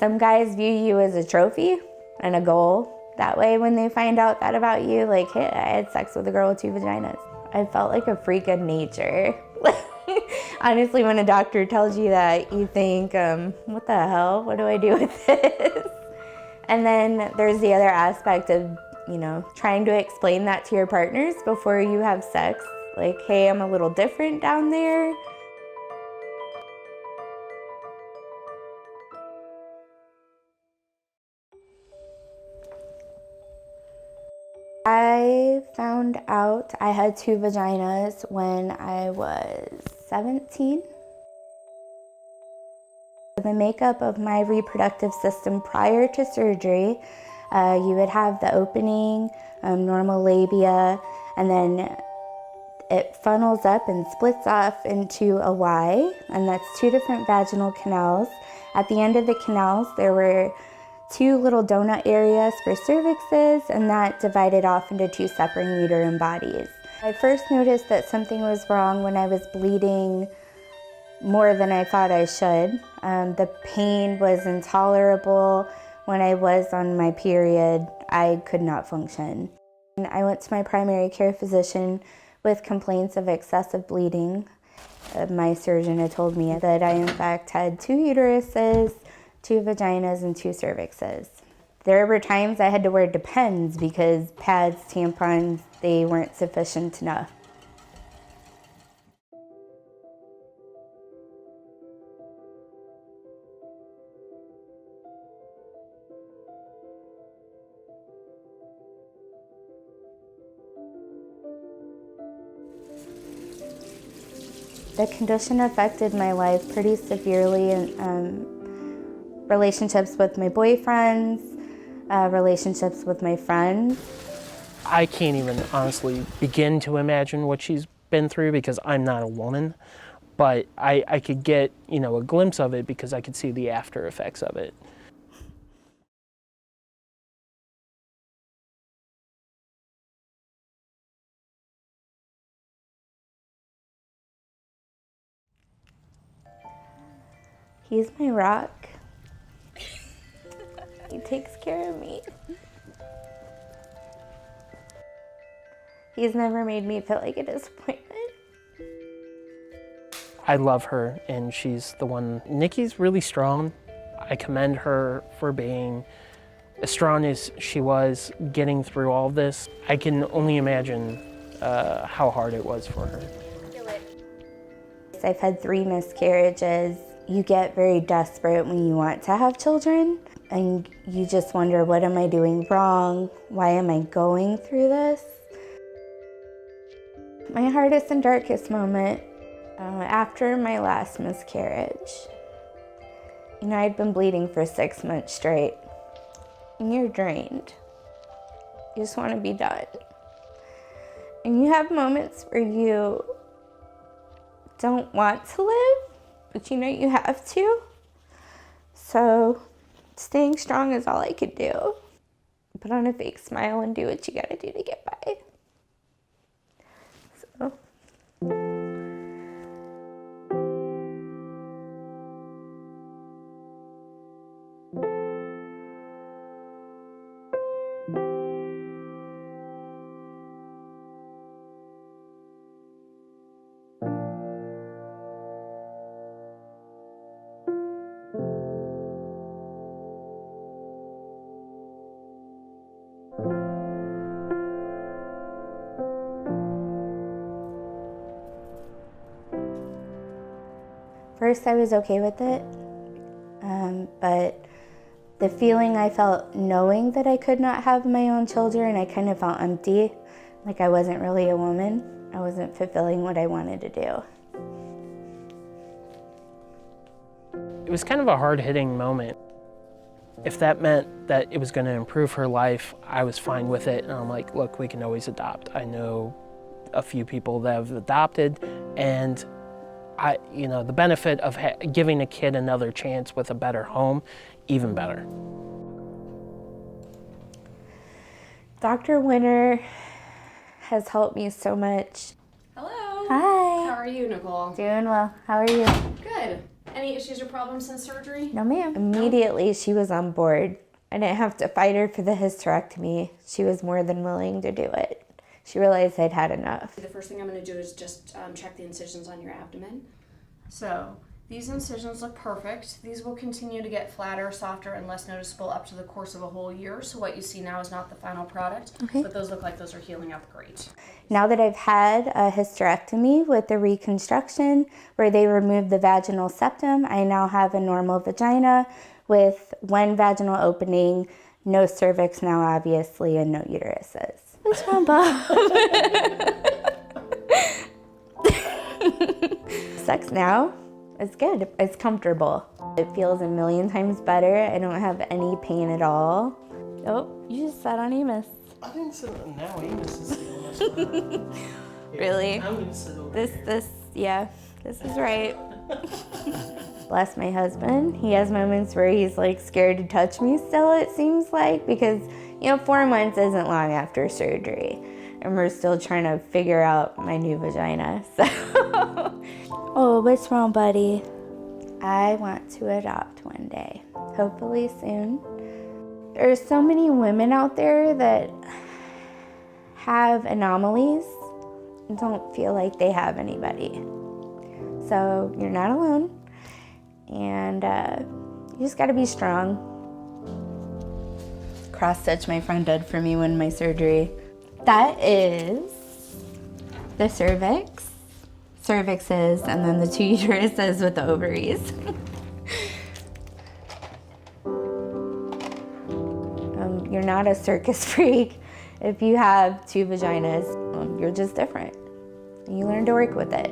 Some guys view you as a trophy and a goal. That way when they find out that about you, like, hey, I had sex with a girl with 2 vaginas. I felt like a freak of nature. Honestly, when a doctor tells you that, you think, what the hell? What do I do with this? And then there's the other aspect of, trying to explain that to your partners before you have sex. Like, hey, I'm a little different down there. I found out I had 2 vaginas when I was 17. The makeup of my reproductive system prior to surgery, you would have the opening, normal labia, and then it funnels up and splits off into a Y, and that's 2 different vaginal canals. At the end of the canals, there were 2 little donut areas for cervixes, and that divided off into 2 separate uterine bodies. I first noticed that something was wrong when I was bleeding more than I thought I should. The pain was intolerable. When I was on my period, I could not function. And I went to my primary care physician with complaints of excessive bleeding. My surgeon had told me that I in fact had 2 uteruses, 2 vaginas, and 2 cervixes. There were times I had to wear Depends because pads, tampons, they weren't sufficient enough. The condition affected my life pretty severely in relationships with my boyfriends, relationships with my friends. I can't even honestly begin to imagine what she's been through because I'm not a woman, but I could get, a glimpse of it because I could see the after effects of it. He's my rock. He takes care of me. He's never made me feel like a disappointment. I love her, and she's the one. Nikki's really strong. I commend her for being as strong as she was getting through all of this. I can only imagine how hard it was for her. I've had 3 miscarriages. You get very desperate when you want to have children, and you just wonder, what am I doing wrong? Why am I going through this? My hardest and darkest moment, after my last miscarriage, I'd been bleeding for 6 months straight, and you're drained. You just want to be done. And you have moments where you don't want to live, but you have to. So staying strong is all I could do. Put on a fake smile and do what you gotta do to get by. So. First, I was okay with it, but the feeling I felt knowing that I could not have my own children, I kind of felt empty, like I wasn't really a woman. I wasn't fulfilling what I wanted to do. It was kind of a hard-hitting moment. If that meant that it was going to improve her life, I was fine with it. And I'm like, look, we can always adopt. I know a few people that have adopted, and the benefit of giving a kid another chance with a better home, even better. Dr. Winter has helped me so much. Hello. Hi. How are you, Nicole? Doing well. How are you? Good. Any issues or problems since surgery? No, ma'am. Immediately, she was on board. I didn't have to fight her for the hysterectomy. She was more than willing to do it. She realized I'd had enough. The first thing I'm going to do is just check the incisions on your abdomen. So these incisions look perfect. These will continue to get flatter, softer, and less noticeable up to the course of a whole year. So what you see now is not the final product, but those look like those are healing up great. Now that I've had a hysterectomy with the reconstruction where they removed the vaginal septum, I now have a normal vagina with one vaginal opening, no cervix now obviously, and no uteruses. What's wrong, Bob? Sex now is good. It's comfortable. It feels a million times better. I don't have any pain at all. Oh, you just sat on Amos. I didn't sit on now. Amos is sitting on this. Really? I'm gonna sit over Yeah, this is right. Bless my husband. He has moments where he's like scared to touch me still, it seems like, because 4 months isn't long after surgery. And we're still trying to figure out my new vagina. So, oh, what's wrong, buddy? I want to adopt one day, hopefully soon. There's so many women out there that have anomalies and don't feel like they have anybody. So you're not alone, and you just gotta be strong. Cross-stitch my friend did for me when my surgery. That is the cervixes, and then the 2 uteruses with the ovaries. You're not a circus freak if you have 2 vaginas. You're just different. You learn to work with it.